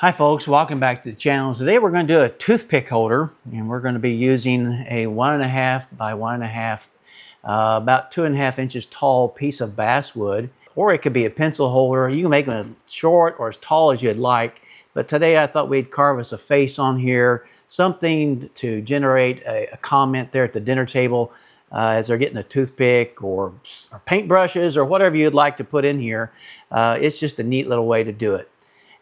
Hi folks, welcome back to the channel. Today we're going to do a toothpick holder, and we're going to be using a 1.5 by 1.5, about 2.5 inches tall piece of basswood, or it could be a pencil holder. You can make them as short or as tall as you'd like, but today I thought we'd carve us a face on here, something to generate a comment there at the dinner table as they're getting a toothpick or paintbrushes or whatever you'd like to put in here. It's just a neat little way to do it.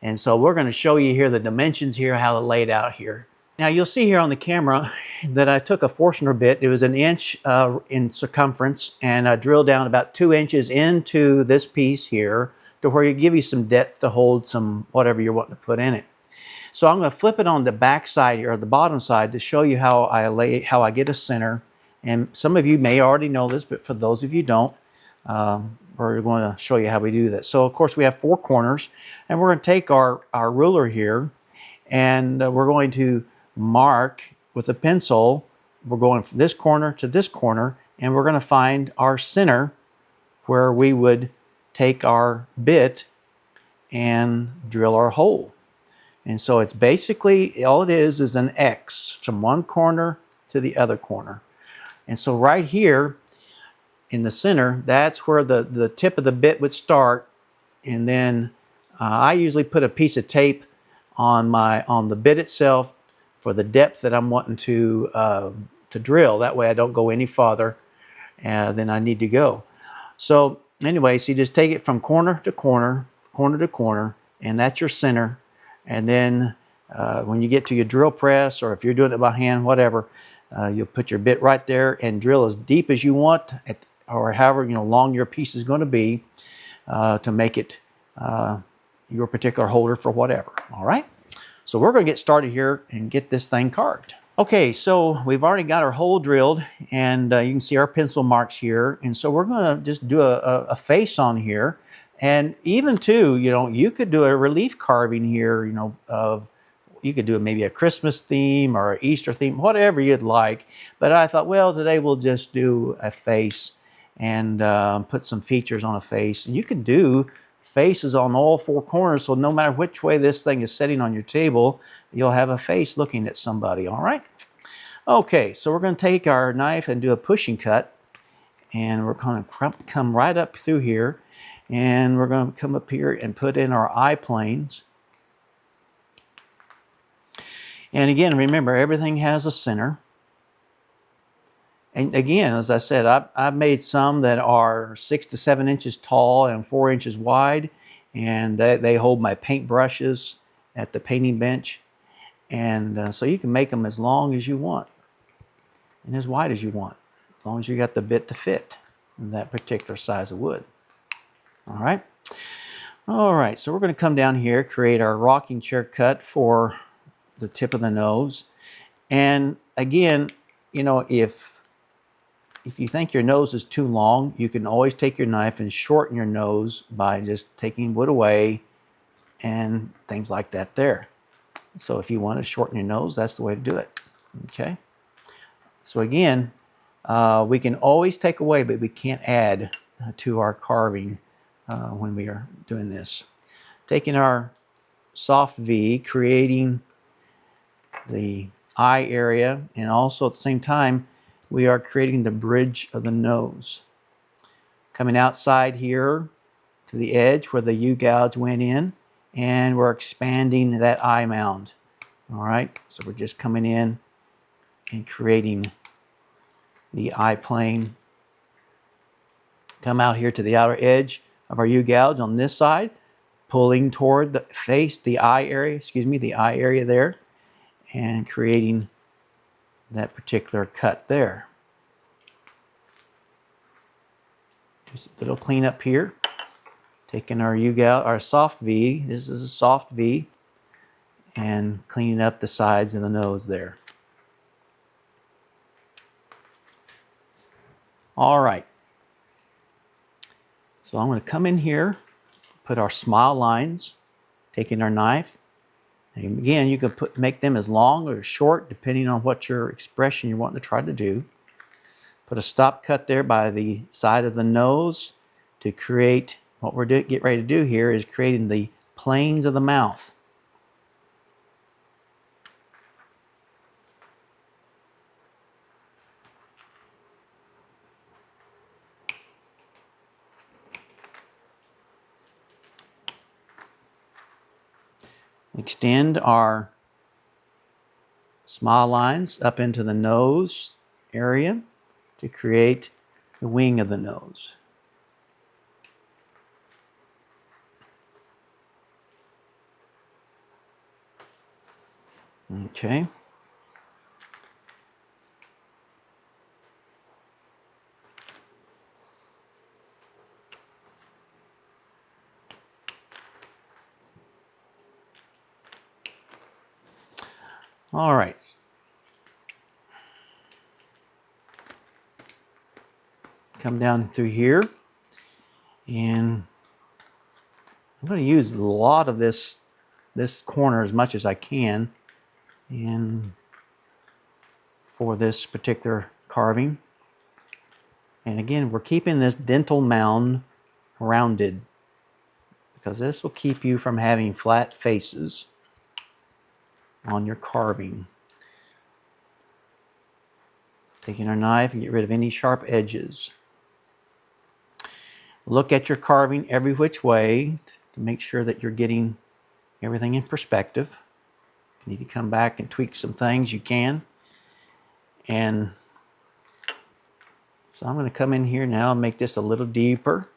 And so we're going to show you here the dimensions here, how to lay it out here. Now you'll see here on the camera that I took a Forstner bit. It was 1 inch in circumference, and I drilled down about 2 inches into this piece here to where you give you some depth to hold some whatever you're wanting to put in it. So I'm going to flip it on the back side here, or the bottom side, to show you how I get a center. And some of you may already know this, but for those of you who don't, we're going to show you how we do that. So of course we have 4 corners, and we're going to take our ruler here, and we're going to mark with a pencil. We're going from this corner to this corner, and we're going to find our center where we would take our bit and drill our hole. And so it's basically, all it is an X from one corner to the other corner. And so right here in the center, that's where the tip of the bit would start, and then I usually put a piece of tape on the bit itself for the depth that I'm wanting to drill. That way I don't go any farther than I need to go. So anyway, so you just take it from corner to corner, corner to corner, and that's your center. And then when you get to your drill press, or if you're doing it by hand, whatever, you'll put your bit right there and drill as deep as you want, or however long your piece is going to be, to make it your particular holder for whatever. All right, so we're going to get started here and get this thing carved. Okay, so we've already got our hole drilled, and you can see our pencil marks here. And so we're going to just do a face on here. And even too, you could do a relief carving here, you could do maybe a Christmas theme or an Easter theme, whatever you'd like. But I thought, well, today we'll just do a face and put some features on a face. And you can do faces on all 4 corners, so no matter which way this thing is sitting on your table, you'll have a face looking at somebody. All right? Okay, so we're going to take our knife and do a pushing cut, and we're going to come right up through here, and we're going to come up here and put in our eye planes. And again, remember, everything has a center. And again, as I said, I've made some that are 6 to 7 inches tall and 4 inches wide, and they hold my paint brushes at the painting bench. And so you can make them as long as you want and as wide as you want, as long as you got the bit to fit in that particular size of wood. All right. All right, so we're going to come down here, create our rocking chair cut for the tip of the nose. And again, if you think your nose is too long, you can always take your knife and shorten your nose by just taking wood away and things like that there. So if you want to shorten your nose, that's the way to do it. Okay. So again, we can always take away, but we can't add to our carving when we are doing this. Taking our soft V, creating the eye area, and also at the same time, we are creating the bridge of the nose. Coming outside here to the edge where the U-gouge went in, and we're expanding that eye mound. All right, so we're just coming in and creating the eye plane. Come out here to the outer edge of our U-gouge on this side, pulling toward the face, the eye area there, and creating that particular cut there. Just a little cleanup here. Taking our U-gouge, our soft V, this is a soft V, and cleaning up the sides of the nose there. All right. So I'm going to come in here, put our smile lines, taking our knife. And again, you can make them as long or short depending on what your expression you're wanting to try to do. Put a stop cut there by the side of the nose to create what we're getting ready to do here is creating the planes of the mouth. Extend our smile lines up into the nose area to create the wing of the nose. Okay. All right. Come down through here, and I'm going to use a lot of this corner as much as I can, and for this particular carving. And again, we're keeping this dental mound rounded because this will keep you from having flat faces on your carving. Taking our knife and get rid of any sharp edges. Look at your carving every which way to make sure that you're getting everything in perspective. If you need to come back and tweak some things, you can. And so I'm going to come in here now and make this a little deeper.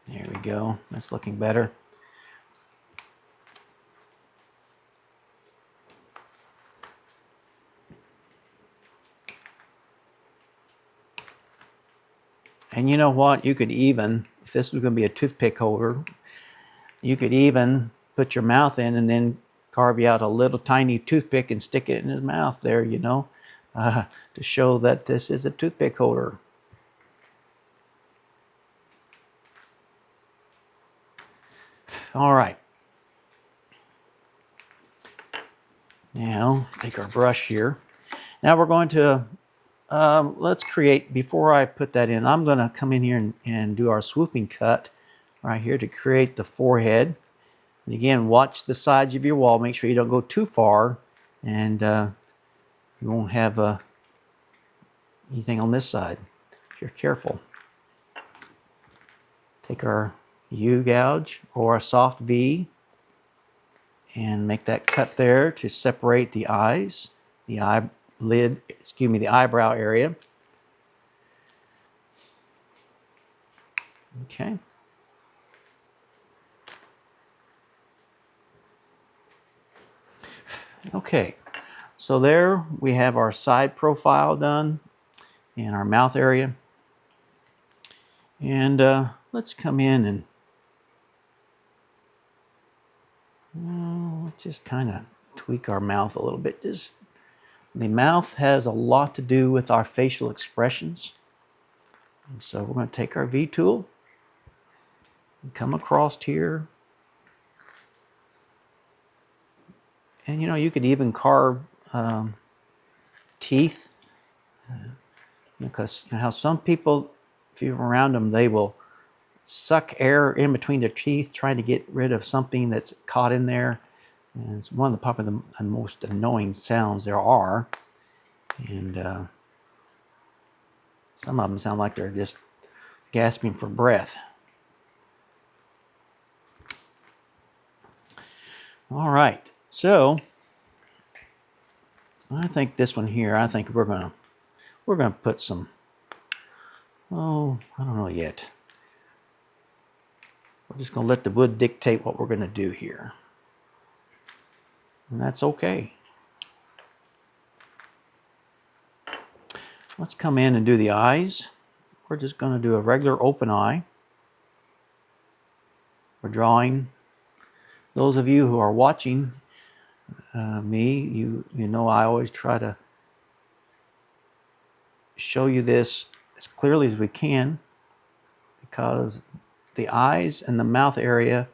There we go. That's looking better. And you know what? You could even, if this was going to be a toothpick holder, you could even put your mouth in and then carve you out a little tiny toothpick and stick it in his mouth there, you know, to show that this is a toothpick holder. All right. Now, take our brush here. Now we're going to, let's create, before I put that in, I'm going to come in here and do our swooping cut right here to create the forehead. And again, watch the sides of your wall. Make sure you don't go too far, and you won't have anything on this side if you're careful. Take our U-gouge or a soft V and make that cut there to separate the eyes, the eyelid, excuse me, the eyebrow area. Okay. Okay, so there we have our side profile done and our mouth area. And let's come in and let's just kind of tweak our mouth a little bit. The mouth has a lot to do with our facial expressions. And so we're going to take our V tool and come across here. And you know, you could even carve teeth, because you know how some people, if you're around them, they will suck air in between their teeth trying to get rid of something that's caught in there. And it's one of the popular and most annoying sounds there are. And some of them sound like they're just gasping for breath. All right. So I think this one here, I think we're gonna put some, oh, I don't know yet. We're just gonna let the wood dictate what we're gonna do here. And that's okay. Let's come in and do the eyes. We're just gonna do a regular open eye. We're drawing, those of you who are watching me, you know I always try to show you this as clearly as we can, because the eyes and the mouth area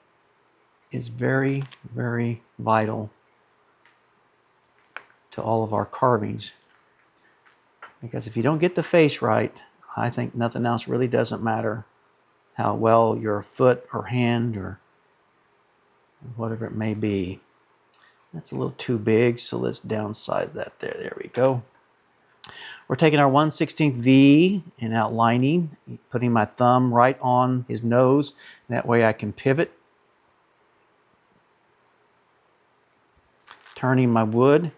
is very, very vital to all of our carvings. Because if you don't get the face right, I think nothing else really doesn't matter. How well your foot or hand or whatever it may be. That's a little too big, so let's downsize that there. There we go. We're taking our 1/16 V and outlining, putting my thumb right on his nose. That way I can pivot. turning my wood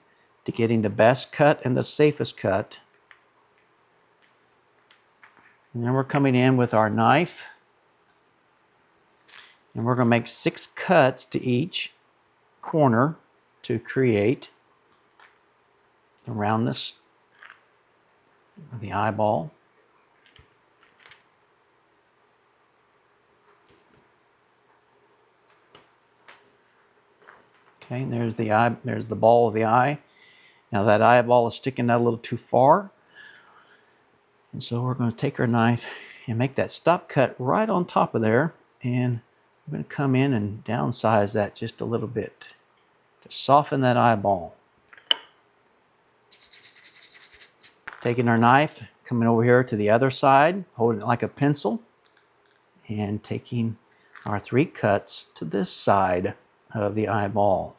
to getting the best cut and the safest cut. And then we're coming in with our knife. And we're going to make 6 cuts to each corner to create the roundness of the eyeball. Okay, and there's the eye, there's the ball of the eye. Now that eyeball is sticking out a little too far. And so we're going to take our knife and make that stop cut right on top of there. And I'm going to come in and downsize that just a little bit to soften that eyeball. Taking our knife, coming over here to the other side, holding it like a pencil, and taking our 3 cuts to this side of the eyeball.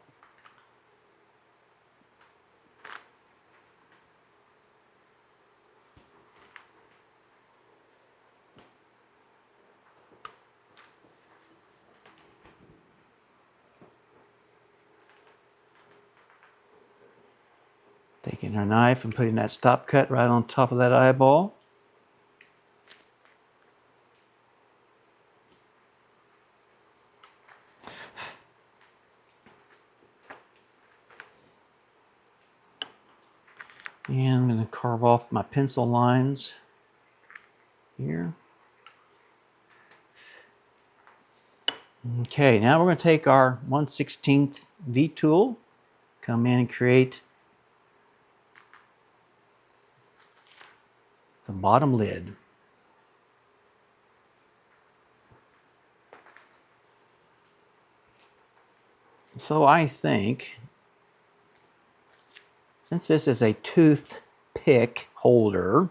Taking our knife and putting that stop cut right on top of that eyeball. And I'm going to carve off my pencil lines here. Okay, now we're going to take our 1/16 V tool, come in and create the bottom lid. So I think, since this is a toothpick holder,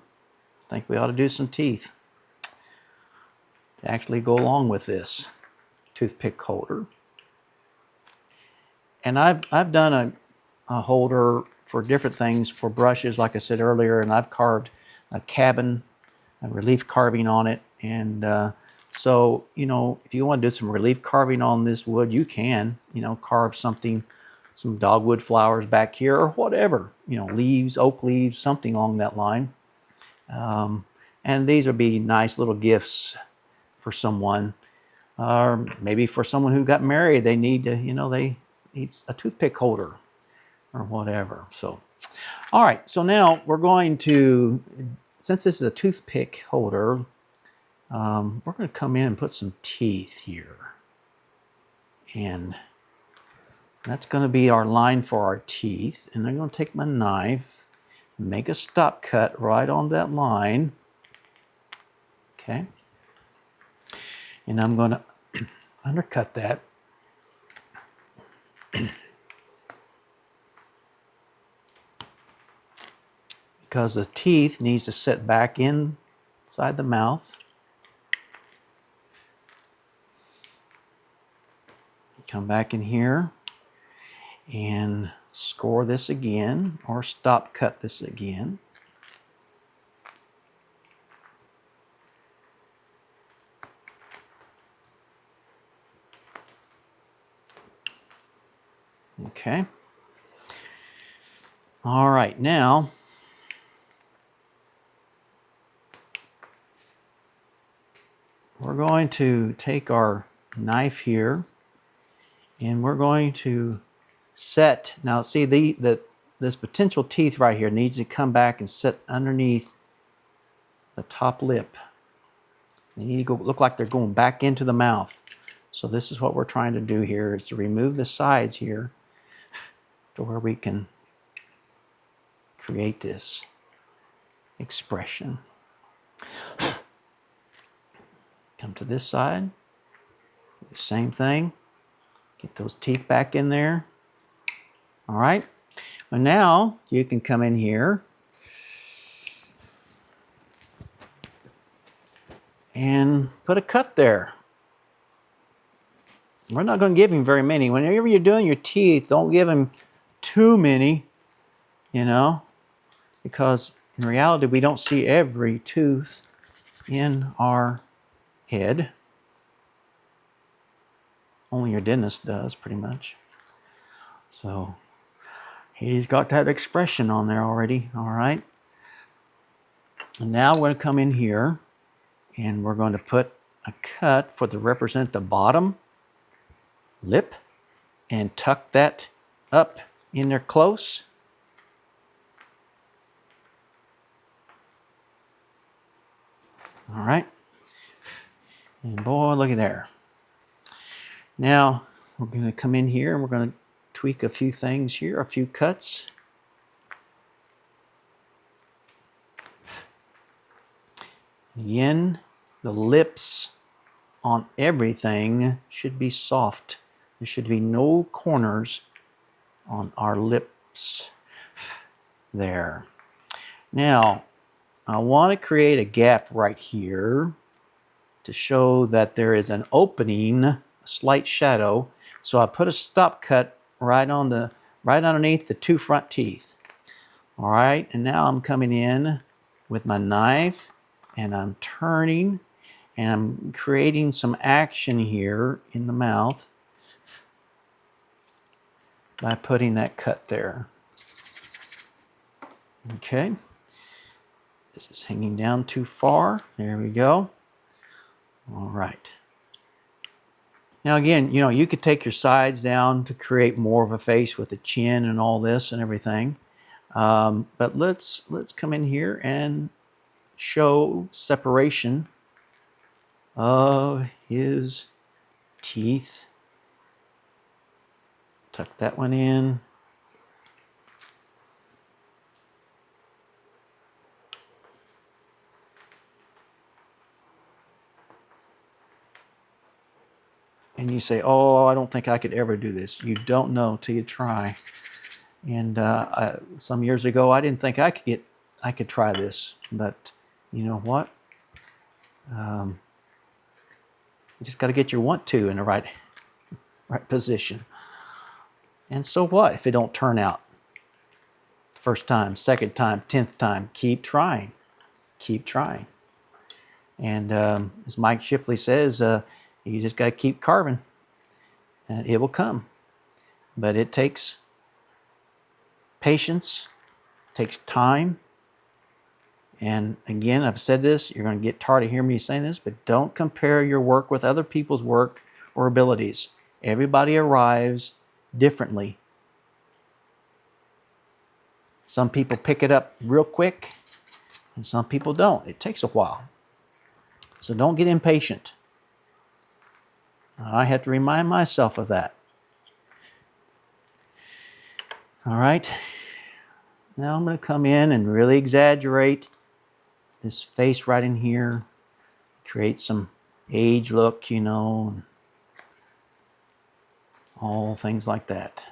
I think we ought to do some teeth to actually go along with this toothpick holder. And I've done a holder for different things, for brushes, like I said earlier, and I've carved a cabin, a relief carving on it. And so, you know, if you want to do some relief carving on this wood, you can, you know, carve something, some dogwood flowers back here or whatever, you know, leaves, oak leaves, something along that line. And these would be nice little gifts for someone, or maybe for someone who got married, they need to, you know, they need a toothpick holder or whatever. So, all right, so now we're going to, since this is a toothpick holder, we're going to come in and put some teeth here. And that's going to be our line for our teeth. And I'm going to take my knife, make a stop cut right on that line. Okay. And I'm going to undercut that. Because the teeth needs to sit back inside the mouth. Come back in here and score this again, or stop cut this again. Okay. All right, now we're going to take our knife here and we're going to set, now see this potential teeth right here needs to come back and sit underneath the top lip. They need to go, look like they're going back into the mouth. So this is what we're trying to do here, is to remove the sides here to where we can create this expression. Come to this side, the same thing. Get those teeth back in there. All right. Well, now you can come in here and put a cut there. We're not going to give him very many. Whenever you're doing your teeth, don't give him too many, you know, because in reality, we don't see every tooth in our head. Only your dentist does, pretty much. So He's got that expression on there already. All right. And now we're going to come in here and we're going to put a cut for to represent the bottom lip and tuck that up in there close. All right. And boy, look at there. Now we're going to come in here and we're going to tweak a few things here, a few cuts. Again, the lips on everything should be soft. There should be no corners on our lips there. Now, I want to create a gap right here to show that there is an opening, a slight shadow. So I put a stop cut right underneath the two front teeth. All right, and now I'm coming in with my knife and I'm turning and I'm creating some action here in the mouth by putting that cut there. Okay, this is hanging down too far. There we go. All right. Now again, you know, you could take your sides down to create more of a face with a chin and all this and everything. But let's come in here and show separation of his teeth. Tuck that one in. And you say, oh, I don't think I could ever do this. You don't know till you try. And some years ago, I didn't think I could try this. But you know what? You just got to get your want to in the right position. And so what if it don't turn out? First time, second time, 10th time, keep trying. Keep trying. And as Mike Shipley says, you just got to keep carving and it will come. But it takes patience, takes time. And again, I've said this, you're going to get tired of hearing me saying this, but don't compare your work with other people's work or abilities. Everybody arrives differently. Some people pick it up real quick and some people don't. It takes a while. So don't get impatient. I have to remind myself of that. All right. Now I'm going to come in and really exaggerate this face right in here. Create some age look, you know, and all things like that.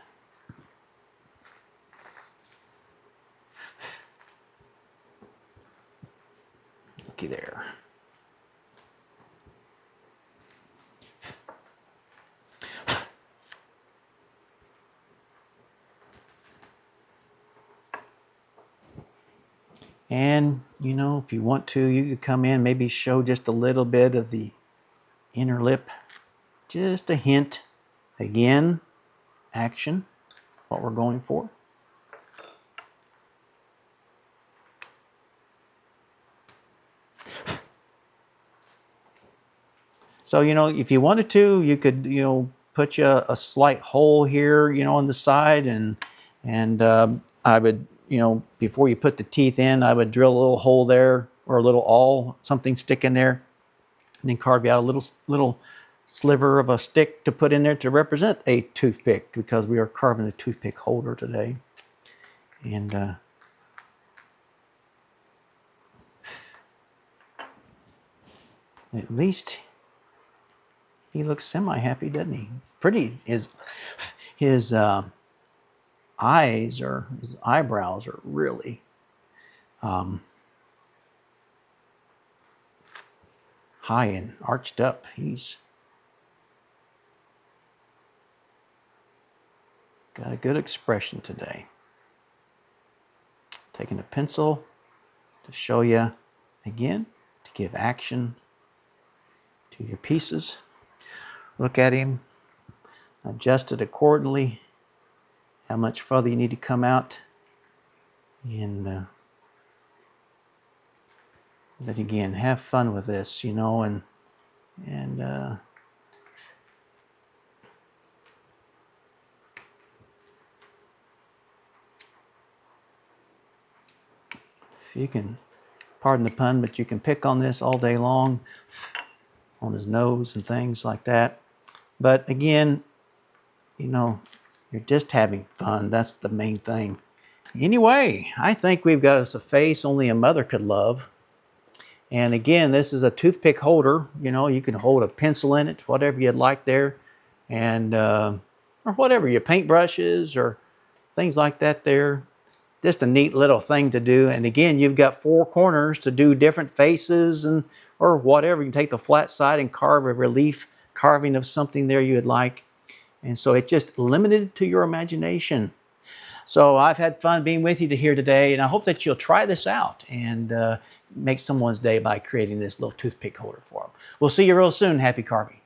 Looky there. And, you know, if you want to, you could come in, maybe show just a little bit of the inner lip. Just a hint. Again, action, what we're going for. So, you know, if you wanted to, you could, you know, put you a slight hole here, you know, on the side. And I would, you know, before you put the teeth in, I would drill a little hole there or a little awl, something stick in there, and then carve out a little sliver of a stick to put in there to represent a toothpick, because we are carving a toothpick holder today. And at least he looks semi-happy, doesn't he? Pretty. His eyes or his eyebrows are really high and arched up. He's got a good expression today. Taking a pencil to show you again, to give action to your pieces. Look at him, adjust it accordingly how much further you need to come out. And but again, have fun with this, you know, and if you can, pardon the pun, but you can pick on this all day long, on his nose and things like that. But again, you know, you're just having fun. That's the main thing. Anyway, I think we've got us a face only a mother could love. And again, this is a toothpick holder. You know, you can hold a pencil in it, whatever you'd like there, and or whatever, your paintbrushes or things like that there. Just a neat little thing to do. And again, you've got 4 corners to do different faces and or whatever. You can take the flat side and carve a relief carving of something there you would like. And so it's just limited to your imagination. So I've had fun being with you here today, and I hope that you'll try this out and make someone's day by creating this little toothpick holder for them. We'll see you real soon. Happy carving.